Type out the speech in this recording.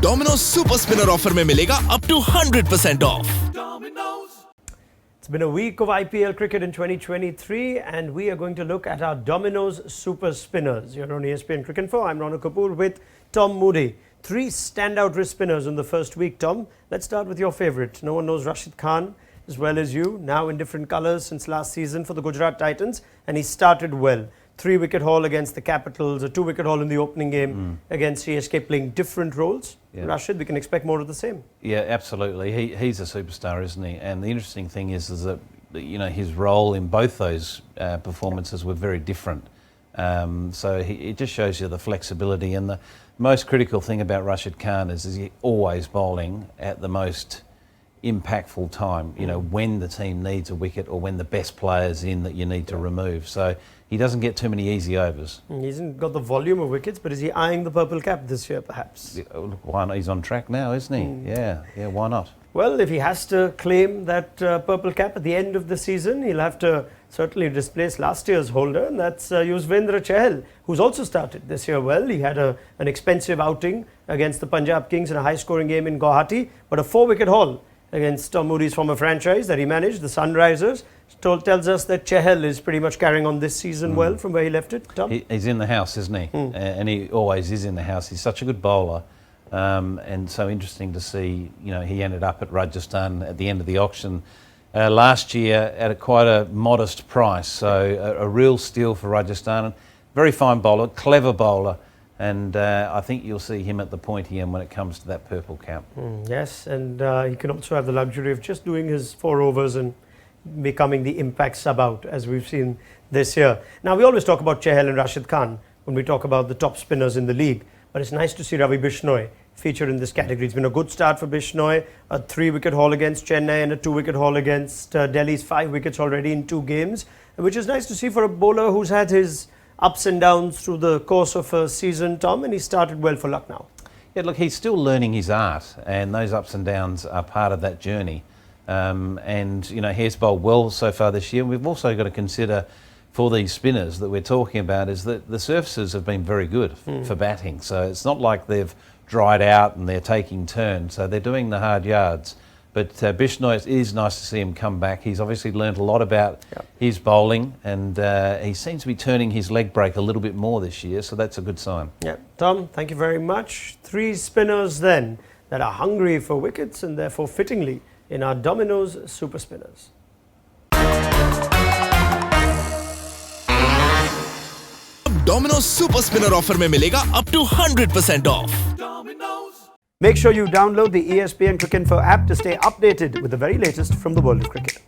Dominos Super Spinner offer में मिलेगा up to 100% off. It's been a week of IPL cricket in 2023 and we are going to look at our Dominos Super Spinners. You're on ESPN Cricinfo. I'm Rana Kapoor with Tom Moody. Three standout wrist spinners in the first week. Tom, let's start with your favourite. No one knows Rashid Khan as well as you. Now in different colours since last season for the Gujarat Titans, and he started well. 3-wicket haul against the Capitals, a 2-wicket haul in the opening game against CSK, playing different roles. Yeah. Rashid, we can expect more of the same. Yeah, absolutely. He's a superstar, isn't he? And the interesting thing is that his role in both those performances were very different. So it just shows you the flexibility. And the most critical thing about Rashid Khan is he's always bowling at the most impactful time, when the team needs a wicket or when the best player's in that you need to remove. So he doesn't get too many easy overs. He hasn't got the volume of wickets, but is he eyeing the purple cap this year perhaps? Yeah, why not? He's on track now, isn't he? Yeah, why not? Well, if he has to claim that purple cap at the end of the season, he'll have to certainly displace last year's holder, and that's YUZVENDRA Chahal, who's also started this year well. He had an expensive outing against the Punjab Kings in a high-scoring game in Guwahati, but a 4-wicket haul against Tom Moody's former franchise that he managed, the Sunrisers, tells us that Chahal is pretty much carrying on this season well from where he left it. Tom? He's in the house, isn't he? And he always is in the house. He's such a good bowler. And so interesting to see, he ended up at Rajasthan at the end of the auction last year at quite a modest price. So a real steal for Rajasthan. Very fine bowler, clever bowler. And I think you'll see him at the pointy end when it comes to that purple cap. Yes, and he can also have the luxury of just doing his 4 overs and becoming the impact sub-out, as we've seen this year. Now, we always talk about Chahal and Rashid Khan when we talk about the top spinners in the league, but it's nice to see Ravi Bishnoi featured in this category. It's been a good start for Bishnoi, a 3-wicket haul against Chennai and a 2-wicket haul against Delhi's 5 wickets already in 2 games, which is nice to see for a bowler who's had his ups and downs through the course of a season, Tom, and he started well for Lucknow. Yeah, look, he's still learning his art, and those ups and downs are part of that journey. He has bowled well so far this year. We've also got to consider for these spinners that we're talking about is that the surfaces have been very good for batting. So it's not like they've dried out and they're taking turns. So they're doing the hard yards. But Bishnoi, it is nice to see him come back. He's obviously learnt a lot about his bowling, and he seems to be turning his leg break a little bit more this year, so that's a good sign. Yeah, Tom, thank you very much. 3 spinners then that are hungry for wickets and therefore fittingly in our Dominos Super Spinners. Dominos Super Spinner offer में मिलेगा up to 100% off. Make sure you download the ESPN Cricinfo app to stay updated with the very latest from the world of cricket.